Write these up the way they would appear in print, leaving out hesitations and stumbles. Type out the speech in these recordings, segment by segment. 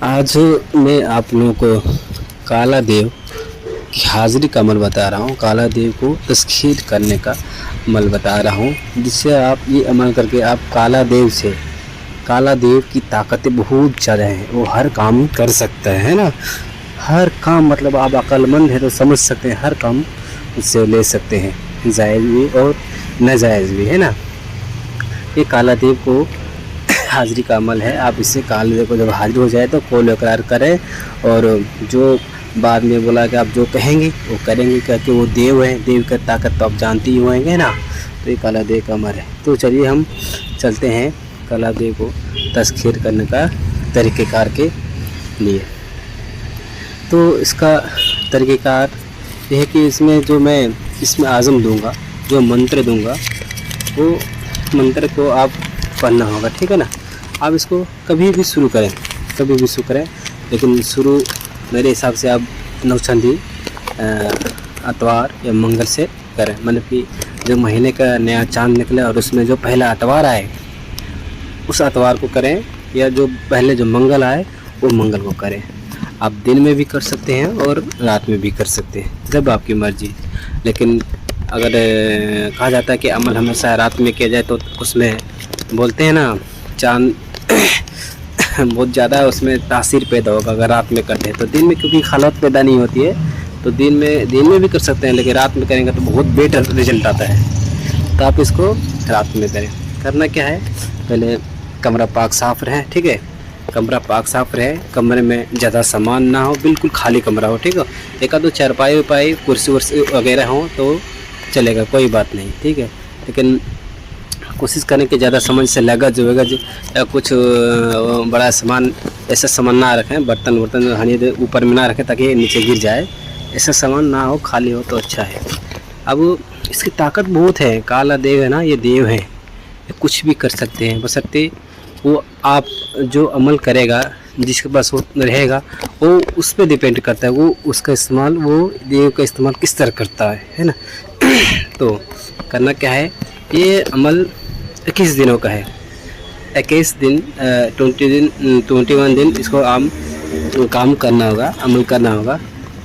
आज मैं आप लोगों को काला देव की हाज़िरी का अमल बता रहा हूँ। काला देव को तस्खीर करने का अमल बता रहा हूँ, जिससे आप ये अमल करके आप काला देव की ताकतें बहुत ज़्यादा हैं, वो हर काम कर सकता है ना। हर काम मतलब आप अक्लमंद है तो समझ सकते हैं, हर काम उससे ले सकते हैं, जायज़ भी और नाजायज़ भी, है ना। ये काला देव को हाज़िरी का अमल है। आप इससे काले देव को जब हाजिर हो जाए तो कौल इकरार करें, और जो बाद में बोला कि आप जो कहेंगे वो करेंगे, क्योंकि वो देव है, देव का ताकत तो आप जानते ही होंगे ना। तो ये काला देव का अमल है। तो चलिए हम चलते हैं काला देव को तस्खीर करने का तरीक़ेकार के लिए। तो इसका तरीक़ेकार यह है कि इसमें आज़म दूंगा, जो मंत्र दूंगा वो मंत्र को आप पढ़ना होगा, ठीक है ना। आप इसको कभी भी शुरू करें, लेकिन शुरू मेरे हिसाब से आप नौचंदी अतवार या मंगल से करें। मतलब कि जो महीने का नया चांद निकले और उसमें जो पहला अतवार आए उस अतवार को करें, या जो पहले जो मंगल आए वो मंगल को करें। आप दिन में भी कर सकते हैं और रात में भी कर सकते हैं, जब आपकी मर्ज़ी। लेकिन अगर कहा जाता है कि अमल हमेशा रात में किया जाए तो उसमें बोलते हैं ना, चांद बहुत ज़्यादा उसमें तासीर पैदा होगा अगर रात में करते हैं। तो दिन में क्योंकि खलवत पैदा नहीं होती है, तो दिन में भी कर सकते हैं, लेकिन रात में करेंगे तो बहुत बेटर रिजल्ट आता है। तो आप इसको रात में करें। करना क्या है, पहले कमरा पाक साफ़ रहे, ठीक है। कमरा पाक साफ़ रहे, कमरे में ज़्यादा सामान ना हो, बिल्कुल खाली कमरा हो, ठीक है। एक आध दो चारपाई उपाई कुर्सी वर्सी वगैरह हो तो चलेगा, कोई बात नहीं, ठीक है। लेकिन कोशिश करें कि ज़्यादा समझ से लगज या कुछ बड़ा सामान, ऐसा सामान ना रखें, बर्तन हनी ऊपर में ना रखें ताकि नीचे गिर जाए, ऐसा सामान ना हो, खाली हो तो अच्छा है। अब इसकी ताकत बहुत है, काला देव है ना, ये देव है, ये कुछ भी कर सकते हैं, बशर्ते वो आप जो अमल करेगा, जिसके पास वो रहेगा, वो उस पर डिपेंड करता है, वो उसका इस्तेमाल, वो देव का इस्तेमाल किस तरह करता है ना। तो करना क्या है, ये अमल 21 दिनों का है। 21 दिन 21 दिन इसको आम काम करना होगा, अमल करना होगा,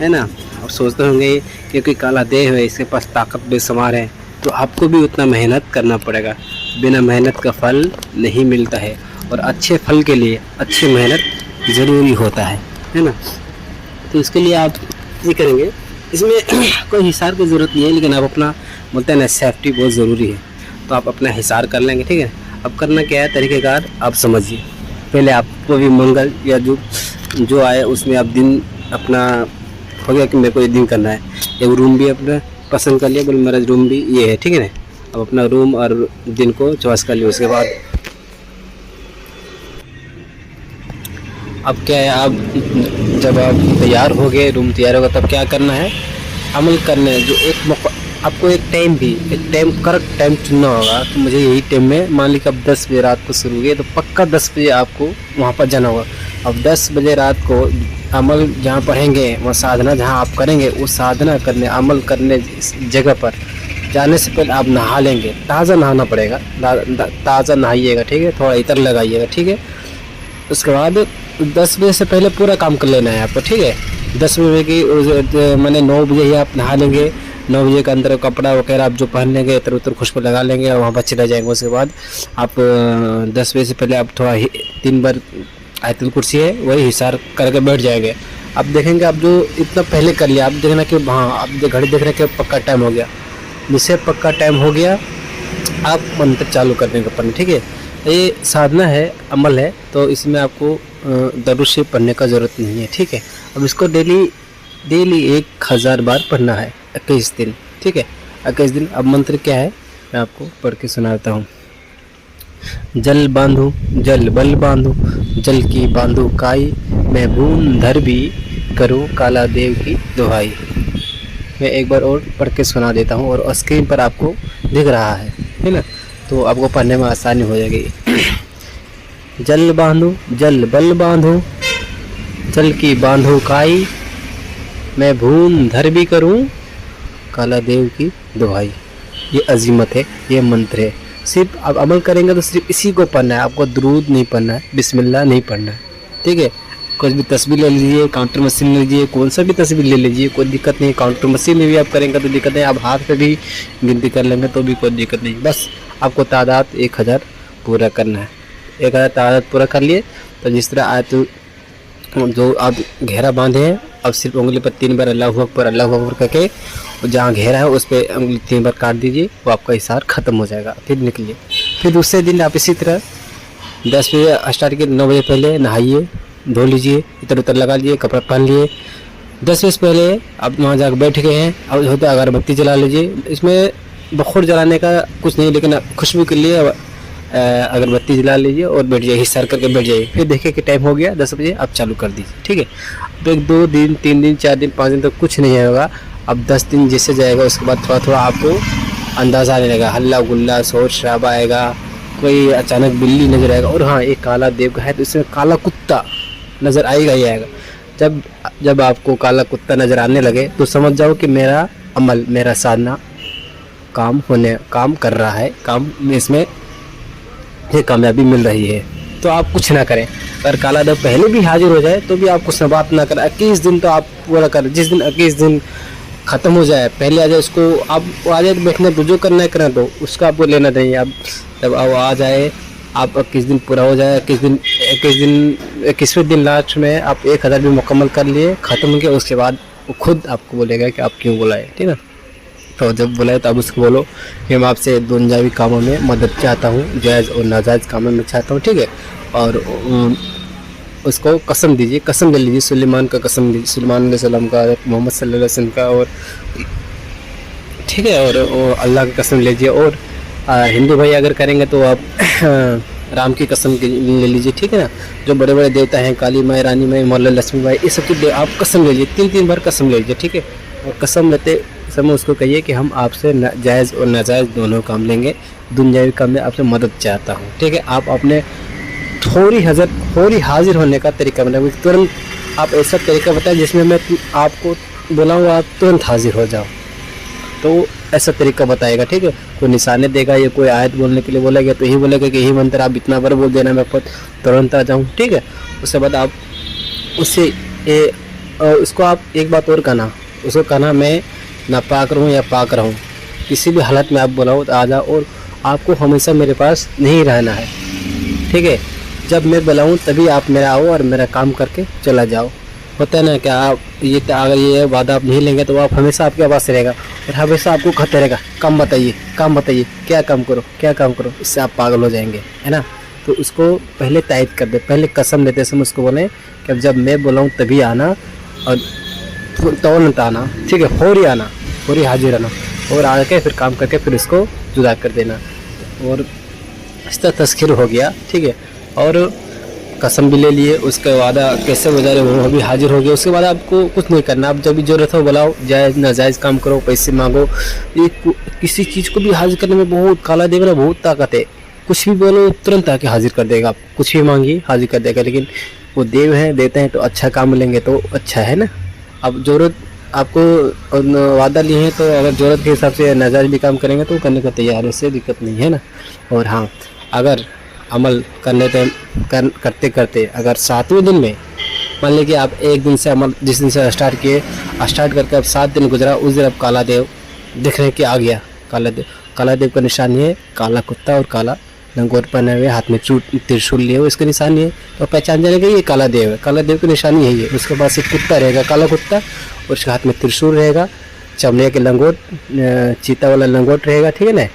है ना। आप सोचते होंगे क्योंकि काला देव है, इसके पास ताकत बेशुमार है, तो आपको भी उतना मेहनत करना पड़ेगा। बिना मेहनत का फल नहीं मिलता है, और अच्छे फल के लिए अच्छी मेहनत ज़रूरी होता है ना। तो इसके लिए आप ये करेंगे, इसमें कोई हिसार की ज़रूरत नहीं है, लेकिन आप अपना बोलते हैं ना, सेफ्टी बहुत ज़रूरी है, तो आप अपना हिसार कर लेंगे, ठीक है। अब करना क्या है, तरीक़ेकार आप समझिए। पहले आपको भी मंगल या जो आए उसमें आप दिन अपना हो गया कि मेरे को ये दिन करना है, एक रूम भी अपना पसंद कर लिया, बोले मेरा रूम भी ये है, ठीक है ना। अब अपना रूम और दिन को चॉइस कर लिया। उसके बाद अब क्या है, आप जब आप तैयार हो गए, रूम तैयार होगा, तब क्या करना है, अमल करने जो आपको एक टाइम करेक्ट टाइम चुनना होगा। तो मुझे यही टाइम में, मान लीजिए अब 10 बजे रात को शुरू हुए तो पक्का 10 बजे आपको वहाँ पर जाना होगा। अब 10 बजे रात को अमल जहाँ पढ़ेंगे, वह साधना जहाँ आप करेंगे, उस साधना करने, अमल करने जगह पर जाने से पहले आप नहा लेंगे। ताज़ा नहाना पड़ेगा, ताज़ा नहाइएगा, ठीक है। थोड़ा इतर लगाइएगा, ठीक है। उसके बाद 10 बजे से पहले पूरा काम कर लेना है आपको, ठीक है। 10 बजे की मैंने 9 बजे ही आप नहा लेंगे। 9 बजे के अंदर कपड़ा वगैरह आप जो पहन लेंगे, इतर उतर खुशबू लगा लेंगे और वहाँ पर चले जाएंगे। उसके बाद आप 10 बजे से पहले आप थोड़ा 3 बार आयतुल कुर्सी है वही हिसार करके बैठ जाएंगे। आप देखेंगे, आप जो इतना पहले कर लिया, आप देखना कि हाँ, आप घड़ी देख रहे कि पक्का टाइम हो गया। जिससे पक्का टाइम हो गया, आप मंत्र चालू कर देंगे पढ़ने, ठीक है। ये साधना है, अमल है, तो इसमें आपको दरूद शरीफ पढ़ने का ज़रूरत नहीं है, ठीक है। अब इसको डेली 1000 बार पढ़ना है 21 दिन, ठीक है। 21 दिन। अब मंत्र क्या है मैं आपको पढ़ के सुनाता हूँ। जल बांधू जल बल बांधू, जल की बांधू काई, मैं बूंद धर भी करूँ काला देव की दुहाई। मैं एक बार और पढ़ के सुना देता हूँ, और स्क्रीन पर आपको दिख रहा है ना, तो आपको पढ़ने में आसानी हो जाएगी। जल बांधू जल बल बांधू, जल की बांधू काई, मैं बूंद धर भी करूँ काला देव की दुहाई। ये अजीमत है, ये मंत्र है। सिर्फ आप अमल करेंगे तो सिर्फ इसी को पढ़ना है, आपको दुरूद नहीं पढ़ना है, बिस्मिल्लाह नहीं पढ़ना है, ठीक है। कुछ भी तस्वीर ले लीजिए, काउंटर मशीन ले लीजिए, कौन सा भी तस्वीर ले लीजिए, कोई दिक्कत नहीं। काउंटर मशीन में भी आप करेंगे तो दिक्कत नहीं, आप हाथ पे भी गिनती कर लेंगे तो भी कोई दिक्कत नहीं। बस आपको तादाद 1000 पूरा करना है। 1000 तादाद पूरा कर लिए तो जिस तरह आए तो जो आप घेरा बांधे हैं, अब सिर्फ उंगली पर 3 बार अल्लाहू अकबर करके जहाँ घेरा है उस पर उंगली 3 बार काट दीजिए, वो आपका इशार ख़त्म हो जाएगा। फिर निकलिए। फिर दूसरे दिन आप इसी तरह 10 बजे स्टार्ट किए, 9 बजे पहले नहाइए, धो लीजिए, इधर उधर लगा लीजिए, कपड़ा पहन लिए। 10 बजे पहले आप वहाँ जाकर बैठ गए हैं, अब होता है अगरबत्ती जला लीजिए। इसमें बखूर जलाने का कुछ नहीं, लेकिन खुशबू के लिए अगरबत्ती जला लीजिए और बैठ जाइए, हिस्सा करके बैठ जाइए। फिर देखिए कि टाइम हो गया 10 बजे, आप चालू कर दीजिए। ठीक है। अब 1 2 दिन 3 दिन 4 दिन 5 दिन तक कुछ नहीं होगा। अब 10 दिन जैसे जाएगा उसके बाद थोड़ा थोड़ा आपको अंदाज़ा आने लगा, हल्ला गुल्ला शोर शराबा आएगा, कोई अचानक बिल्ली नज़र आएगा। और हाँ, एक काला देव का है तो इसमें काला कुत्ता नज़र आएगा ही आएगा। जब आपको काला कुत्ता नज़र आने लगे तो समझ जाओ कि मेरा अमल, मेरा साधना काम कर रहा है, काम में इसमें ये कामयाबी मिल रही है। तो आप कुछ ना करें। अगर काला देव पहले भी हाजिर हो जाए तो भी आप कुछ ना बात ना करें। 21 दिन तो आप पूरा करें। जिस दिन 21 दिन ख़त्म हो जाए, पहले आ जाए, उसको आप आ जाए तो बैठने तो जो करना है करें, तो उसका आपको लेना नहीं। आप जब आ जाए, आप 21 दिन पूरा हो जाए, 21वें दिन लास्ट में आप 1000 भी मुकम्मल कर लिए, ख़त्म हो गया, उसके बाद वो खुद आपको बोलेगा कि आप क्यों बुलाए। ठीक है। तो जब बुलाए तो आप उसको बोलो कि मैं आपसे दुनियावी कामों में मदद चाहता हूँ, जायज़ और नाजायज़ कामों में चाहता हूँ। ठीक है। और उसको कसम दीजिए, कसम ले लीजिए, सुलेमान का कसम लीजिए, सुलेमान अलैहिस्सलाम का, मोहम्मद सल्लल्लाहु अलैहि वसल्लम का, और ठीक है, और अल्लाह की कसम लीजिए। और हिंदू भाई अगर करेंगे तो आप राम की कसम ले लीजिए। ठीक है ना। जो बड़े बड़े देवता हैं, काली माई, रानी माई, मौला लक्ष्मी माई, इस सब की आप कसम ले लीजिए, 3 बार कसम ले लीजिए। ठीक है। और कसम लेते समय उसको कहिए कि हम आपसे जायज़ और नाजायज़ दोनों काम लेंगे, दुनियावी काम में आपसे मदद चाहता हूँ। ठीक है। आप अपने फौरी हाजिर होने का तरीका बनाए, तुरंत आप ऐसा तरीका बताएं जिसमें मैं आपको बुलाऊँ आप तुरंत हाजिर हो जाओ, तो ऐसा तरीका बताएगा। ठीक है। कोई निशाने देगा या कोई आयत बोलने के लिए बोलेगा तो यही बोलेगा कि यही मंत्र आप इतना बार बोल देना, मैं तुरंत आ जाऊँ। ठीक है। उसके बाद आप उसको आप एक बात और कहना, उसको कहना मैं नापाक रहूँ या पाक रहूँ, किसी भी हालत में आप बुलाओ तो आ जाओ, और आपको हमेशा मेरे पास नहीं रहना है। ठीक है। जब मैं बुलाऊँ तभी आप मेरा आओ और मेरा काम करके चला जाओ। होता है ना कि आप अगर ये वादा आप नहीं लेंगे तो आप हमेशा आपके पास रहेगा और हमेशा आपको कहते रहेगा काम बताइए, क्या काम करो, इससे आप पागल हो जाएंगे, है ना। तो उसको पहले तायद कर दे, पहले कसम लेते समय उसको बोले कि जब मैं बुलाऊँ तभी आना और तुरंत आना। ठीक है। फौरी आना, फौरी हाजिर आना, और आके फिर काम करके फिर इसको जुदा कर देना। और इस तरह तस्खीर हो गया। ठीक है। और कसम भी ले लिए, उसके वादा कैसे हो जा रहे वो भी हाजिर हो गया। उसके बाद आपको कुछ नहीं करना, आप जब भी जरूरत हो बुलाओ, जायज़ नाजायज़ काम करो, पैसे मांगो। ये किसी चीज़ को भी हाजिर करने में बहुत काला देव ना बहुत ताकत है। कुछ भी बोलो तुरंत आके हाजिर कर देगा, आप कुछ भी मांगिए हाजिर कर देगा। लेकिन वो देव हैं, देते हैं तो अच्छा काम मिलेंगे तो अच्छा है ना। अब ज़रूरत आपको वादा लिए हैं तो अगर ज़रूरत के हिसाब से नाजायज़ भी काम करेंगे तो करने का तैयार है, इससे दिक्कत नहीं है ना। और हाँ, अगर अमल करते करते अगर 7वें दिन में मान लीजिए आप एक दिन से अमल जिस दिन से स्टार्ट करके अब 7 दिन गुजरा, उस दिन अब काला देव दिख रहे कि आ गया। काला देव का निशानी है काला कुत्ता और काला लंगोट पहने हुए, हाथ में त्रिशूल लिए हुए, इसका निशानी है। तो पहचान जाएगा ये काला देव है, काला देव की निशानी यही है। उसके पास एक कुत्ता रहेगा, काला कुत्ता, और उसके हाथ में त्रिशूल रहेगा, चमड़े के लंगोट, चीता वाला लंगोट रहेगा। ठीक है ना।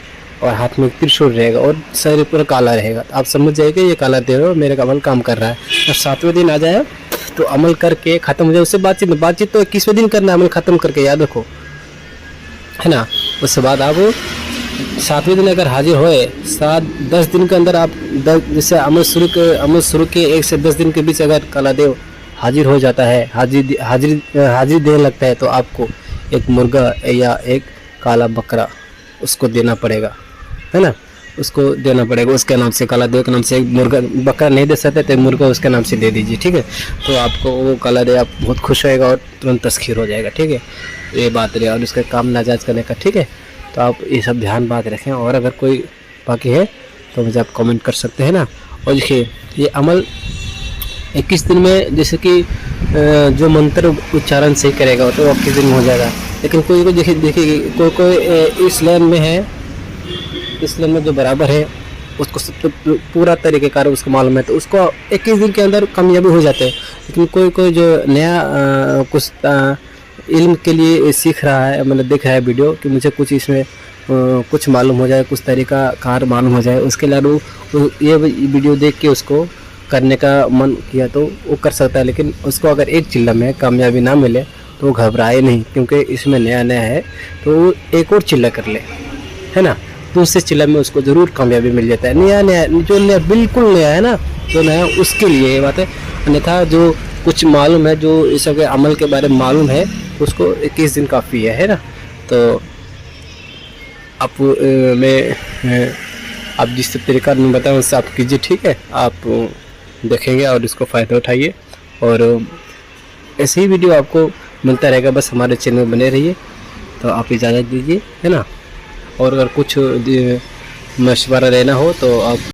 और हाथ में त्रिशूल रहेगा और शरीर पूरा काला रहेगा। तो आप समझ जाएंगे ये काला देव है, मेरे का अमल काम कर रहा है। जब 7वें दिन आ जाए तो अमल करके ख़त्म हो जाए, उससे बातचीत तो 21वें दिन करना, अमल ख़त्म करके, याद रखो, है ना। उसके बाद आप 7वें दिन अगर हाजिर होए, 7-10 दिन के अंदर आप जैसे अमल शुरू के 1 से 10 दिन के बीच अगर काला देव हाजिर हो जाता है, हाजिर देने लगता है, तो आपको एक मुर्गा या एक काला बकरा उसको देना पड़ेगा, है ना। उसको देना पड़ेगा उसके नाम से, काला देव के नाम से। एक मुर्गा बकरा नहीं दे सकते तो मुर्गा उसके नाम से दे दीजिए। ठीक है। तो आपको वो काला देव आप बहुत खुश होएगा और तुरंत तस्खीर हो जाएगा। ठीक है। ये बात रही। और उसका काम नाजायज़ करने का। ठीक है। तो आप ये सब ध्यान बात रखें। और अगर कोई बाकी है तो मुझे आप कमेंट कर सकते हैं ना। और देखिए ये अमल 21 दिन में जैसे कि जो मंत्र उच्चारण सही करेगा तो 21 दिन में हो जाएगा। लेकिन कोई कोई देखिए कोई कोई इस लाइन में है, इस लाइन में जो बराबर है उसको सब पूरा तरीक़ेकार उसको मालूम है, तो उसको 21 दिन के अंदर कामयाबी हो जाते हैं। लेकिन कोई कोई जो नया कुछ इल्म के लिए सीख रहा है, मतलब देख रहा है वीडियो कि मुझे कुछ इसमें कुछ मालूम हो जाए, कुछ तरीका कार मालूम हो जाए, उसके लिए वो ये वीडियो देख के उसको करने का मन किया तो वो कर सकता है। लेकिन उसको अगर एक चिल्ला में कामयाबी ना मिले तो वो घबराए नहीं, क्योंकि इसमें नया नया है तो वो एक और चिल्ला कर ले, है ना, तो उससे चिल्ला में उसको ज़रूर कामयाबी मिल जाता है। नया नया जो नया बिल्कुल नया है ना, जो नया उसके लिए ये बात है। अन्यथा जो कुछ मालूम है, जो इस सब के अमल के बारे में मालूम है, उसको 21 दिन काफ़ी है ना। तो आप आप जिस तरीका मैं बताऊँ उससे आप कीजिए, ठीक है। आप देखेंगे और इसको फ़ायदा उठाइए, और ऐसे ही वीडियो आपको मिलता रहेगा, बस हमारे चैनल में बने रहिए। तो आप इजाज़त दीजिए, है ना। और अगर कुछ मशवरा लेना हो तो आप